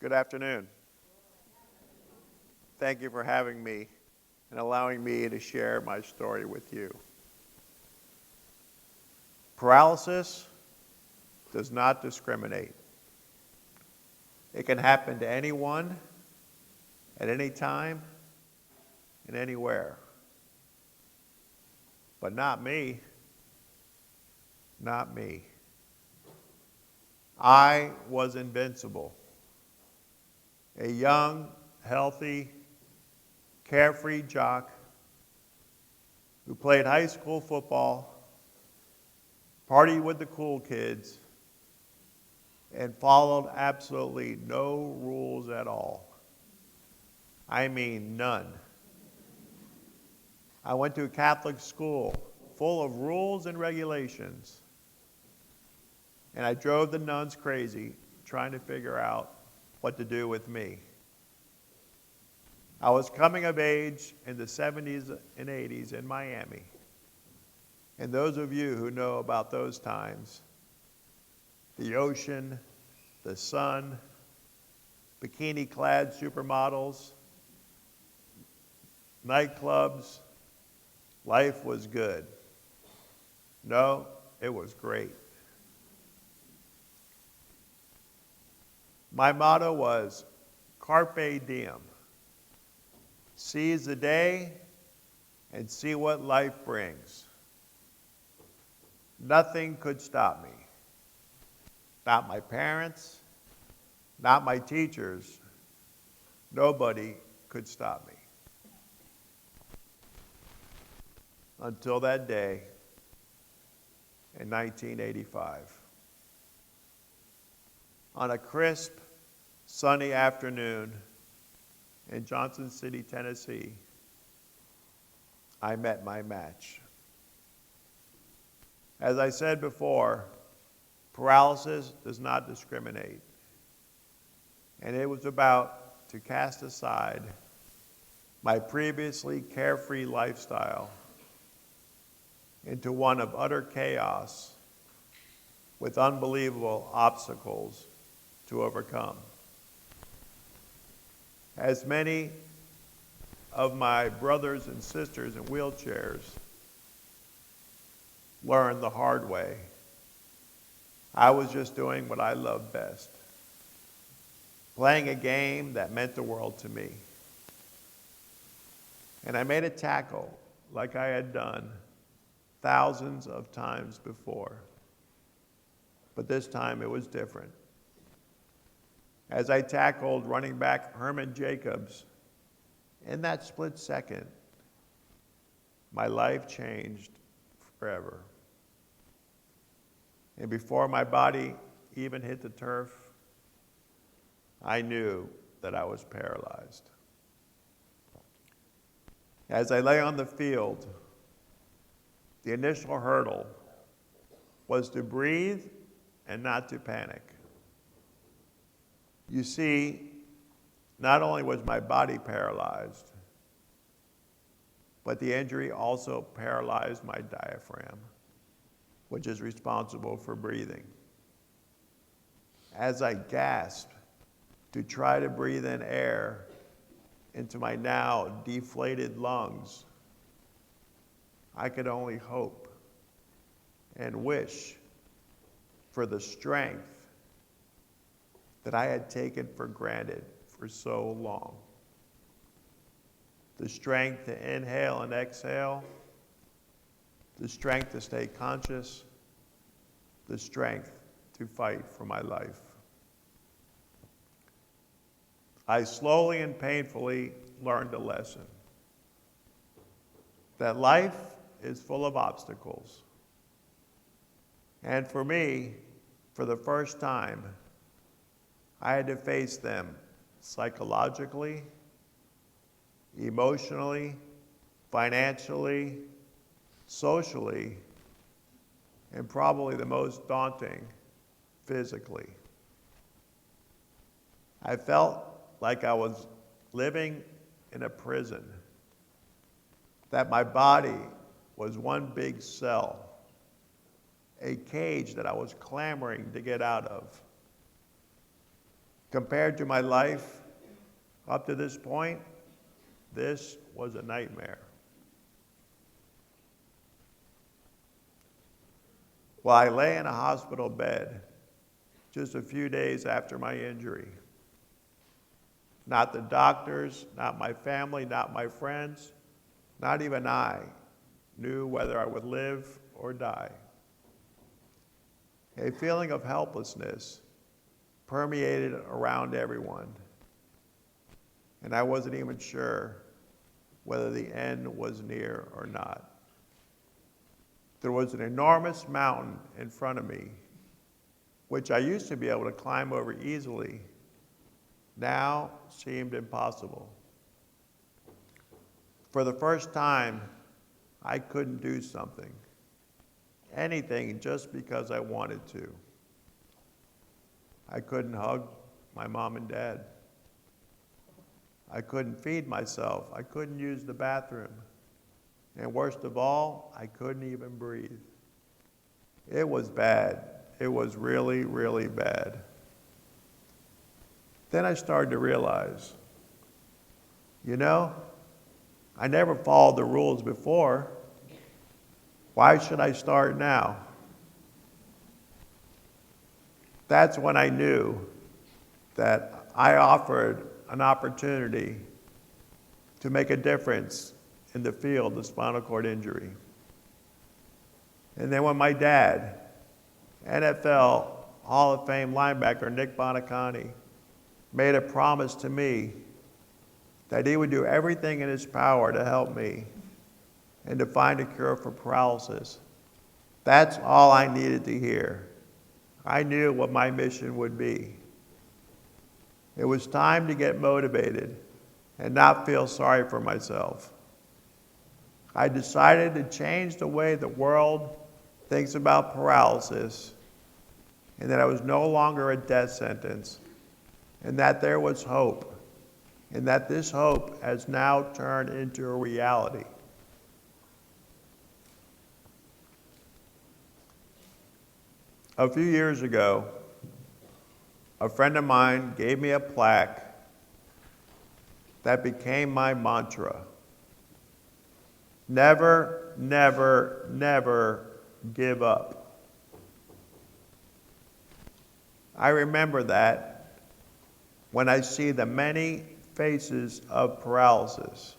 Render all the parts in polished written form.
Good afternoon. Thank you for having me and allowing me to share my story with you. Paralysis does not discriminate. It can happen to anyone, at any time, and anywhere. But not me. Not me. I was invincible. A young, healthy, carefree jock who played high school football, partied with the cool kids, and followed absolutely no rules at all. I mean, none. I went to a Catholic school full of rules and regulations, and I drove the nuns crazy trying to figure out what to do with me. I was coming of age in the 70s and 80s in Miami. And those of you who know about those times, the ocean, the sun, bikini-clad supermodels, nightclubs, life was good. No, it was great. My motto was, carpe diem. Seize the day and see what life brings. Nothing could stop me. Not my parents, not my teachers. Nobody could stop me. Until that day in 1985. On a crisp, sunny afternoon in Johnson City, Tennessee, I met my match. As I said before, paralysis does not discriminate. And it was about to cast aside my previously carefree lifestyle into one of utter chaos with unbelievable obstacles to overcome. As many of my brothers and sisters in wheelchairs learned the hard way, I was just doing what I loved best, playing a game that meant the world to me. And I made a tackle like I had done thousands of times before. But this time it was different. As I tackled running back Herman Jacobs, in that split second, my life changed forever. And before my body even hit the turf, I knew that I was paralyzed. As I lay on the field, the initial hurdle was to breathe and not to panic. You see, not only was my body paralyzed, but the injury also paralyzed my diaphragm, which is responsible for breathing. As I gasped to try to breathe in air into my now deflated lungs, I could only hope and wish for the strength that I had taken for granted for so long. The strength to inhale and exhale, the strength to stay conscious, the strength to fight for my life. I slowly and painfully learned a lesson, that life is full of obstacles. And for me, for the first time, I had to face them psychologically, emotionally, financially, socially, and probably the most daunting, physically. I felt like I was living in a prison, that my body was one big cell, a cage that I was clamoring to get out of. Compared to my life up to this point, this was a nightmare. Well, I lay in a hospital bed just a few days after my injury. Not the doctors, not my family, not my friends, not even I knew whether I would live or die. A feeling of helplessness permeated around everyone, and I wasn't even sure whether the end was near or not. There was an enormous mountain in front of me, which I used to be able to climb over easily, now seemed impossible. For the first time, I couldn't do something, anything, just because I wanted to. I couldn't hug my mom and dad. I couldn't feed myself. I couldn't use the bathroom. And worst of all, I couldn't even breathe. It was bad. It was really, really bad. Then I started to realize, I never followed the rules before. Why should I start now? That's when I knew that I offered an opportunity to make a difference in the field of spinal cord injury. And then when my dad, NFL Hall of Fame linebacker Nick Buoniconti, made a promise to me that he would do everything in his power to help me and to find a cure for paralysis, that's all I needed to hear. I knew what my mission would be. It was time to get motivated and not feel sorry for myself. I decided to change the way the world thinks about paralysis, and that it was no longer a death sentence, and that there was hope, and that this hope has now turned into a reality. A few years ago, a friend of mine gave me a plaque that became my mantra. Never, never, never give up. I remember that when I see the many faces of paralysis,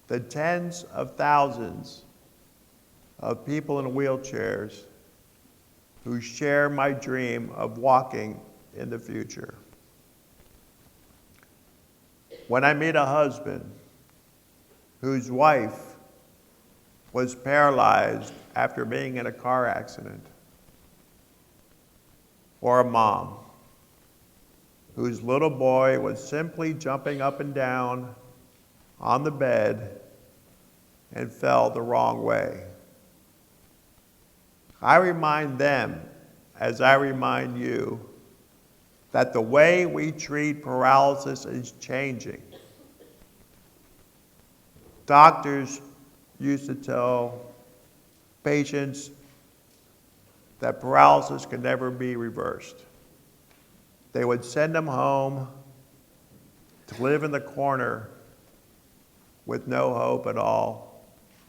the tens of thousands of people in wheelchairs who share my dream of walking in the future. When I meet a husband whose wife was paralyzed after being in a car accident, or a mom whose little boy was simply jumping up and down on the bed and fell the wrong way, I remind them, as I remind you, that the way we treat paralysis is changing. Doctors used to tell patients that paralysis could never be reversed. They would send them home to live in the corner with no hope at all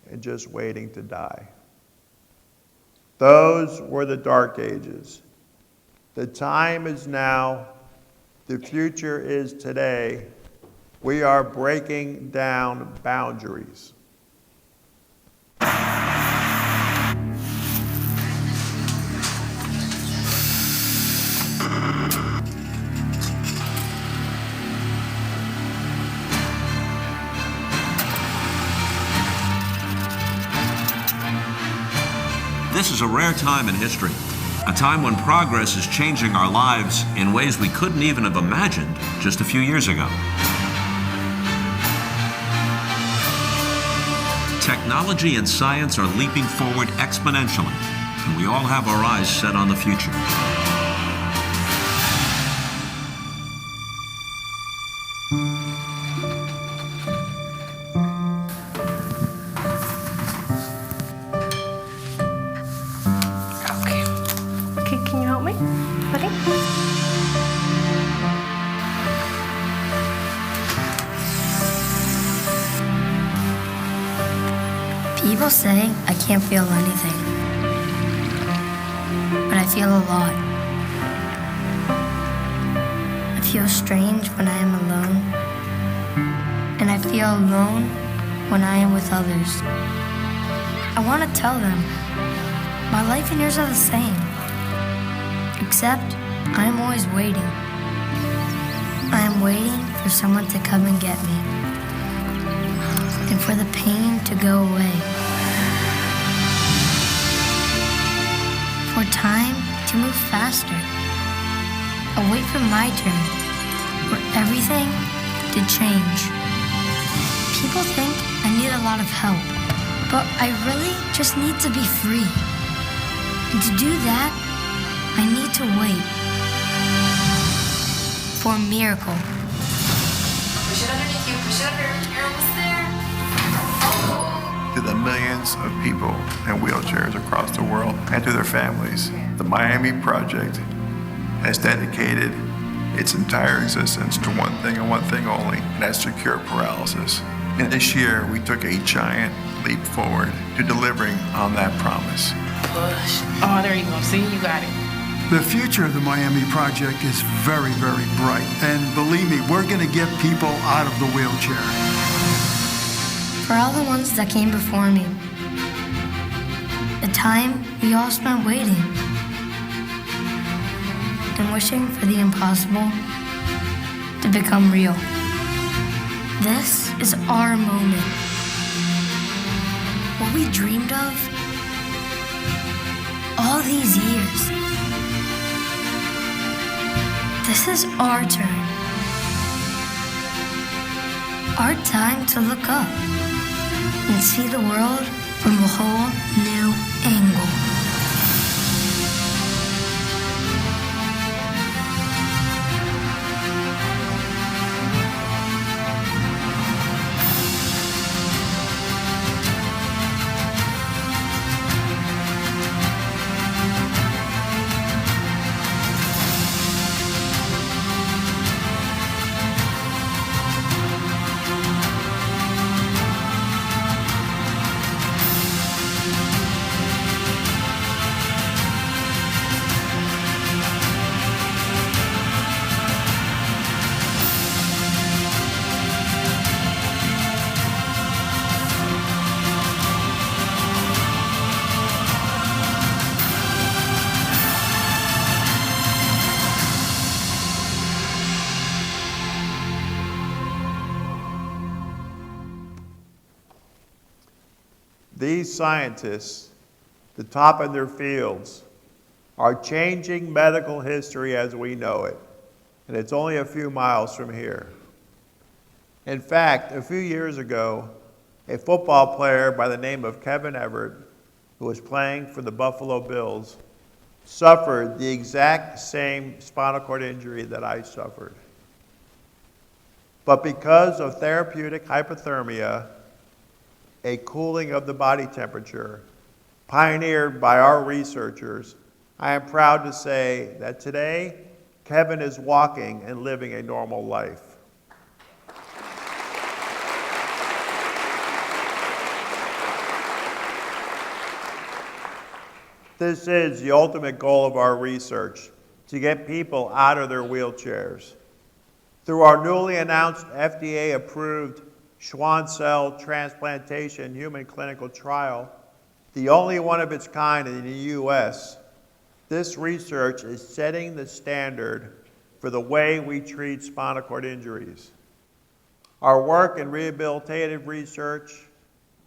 and just waiting to die. Those were the dark ages. The time is now. The future is today. We are breaking down boundaries. This is a rare time in history, a time when progress is changing our lives in ways we couldn't even have imagined just a few years ago. Technology and science are leaping forward exponentially, and we all have our eyes set on the future. Okay, can you help me, buddy? People say I can't feel anything, but I feel a lot. I feel strange when I am alone, and I feel alone when I am with others. I want to tell them, my life and yours are the same, except I am always waiting. I am waiting for someone to come and get me, and for the pain to go away. For time to move faster, away from my turn, for everything to change. People think I need a lot of help, but I really just need to be free. And to do that, I need to wait for a miracle. Push it underneath you, push it under. You're almost there. To the millions of people in wheelchairs across the world and to their families, the Miami Project has dedicated its entire existence to one thing and one thing only, and that's to cure paralysis. And this year, we took a giant leap forward to delivering on that promise. Push. Oh, there you go. See, you got it. The future of the Miami Project is very, very bright. And believe me, we're going to get people out of the wheelchair. For all the ones that came before me, the time we all spent waiting and wishing for the impossible to become real. This is our moment. What we dreamed of all these years. This is our turn. Our time to look up and see the world from a whole new angle. These scientists, the top in their fields, are changing medical history as we know it. And it's only a few miles from here. In fact, a few years ago, a football player by the name of Kevin Everett, who was playing for the Buffalo Bills, suffered the exact same spinal cord injury that I suffered. But because of therapeutic hypothermia, a cooling of the body temperature, pioneered by our researchers, I am proud to say that today, Kevin is walking and living a normal life. This is the ultimate goal of our research, to get people out of their wheelchairs. Through our newly announced FDA-approved Schwann cell transplantation human clinical trial, the only one of its kind in the U.S., this research is setting the standard for the way we treat spinal cord injuries. Our work in rehabilitative research,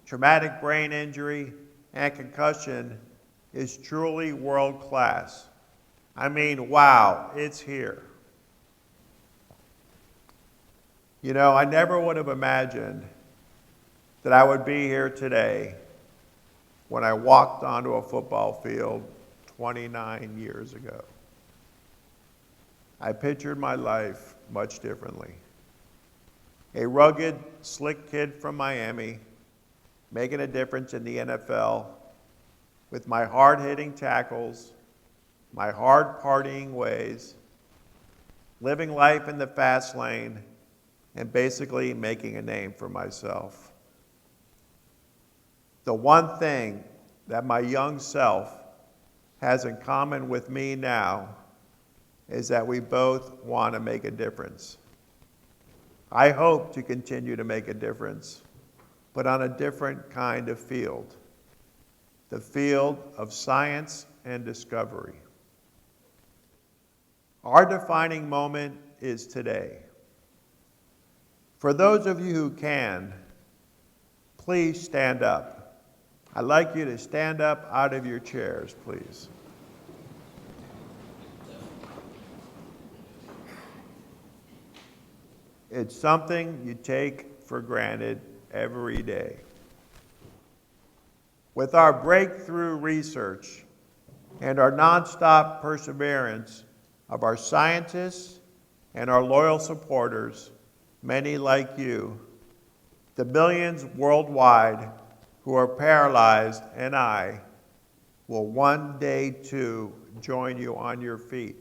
traumatic brain injury, and concussion is truly world-class. I mean, wow, it's here. You know, I never would have imagined that I would be here today when I walked onto a football field 29 years ago. I pictured my life much differently. A rugged, slick kid from Miami, making a difference in the NFL, with my hard-hitting tackles, my hard partying ways, living life in the fast lane, and basically making a name for myself. The one thing that my young self has in common with me now is that we both want to make a difference. I hope to continue to make a difference, but on a different kind of field, the field of science and discovery. Our defining moment is today. For those of you who can, please stand up. I'd like you to stand up out of your chairs, please. It's something you take for granted every day. With our breakthrough research and our nonstop perseverance of our scientists and our loyal supporters, many like you, the millions worldwide who are paralyzed, and I will one day too join you on your feet.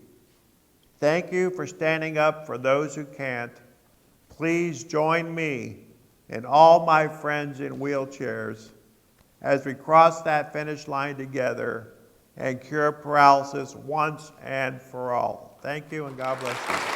Thank you for standing up for those who can't. Please join me and all my friends in wheelchairs as we cross that finish line together and cure paralysis once and for all. Thank you, and God bless you.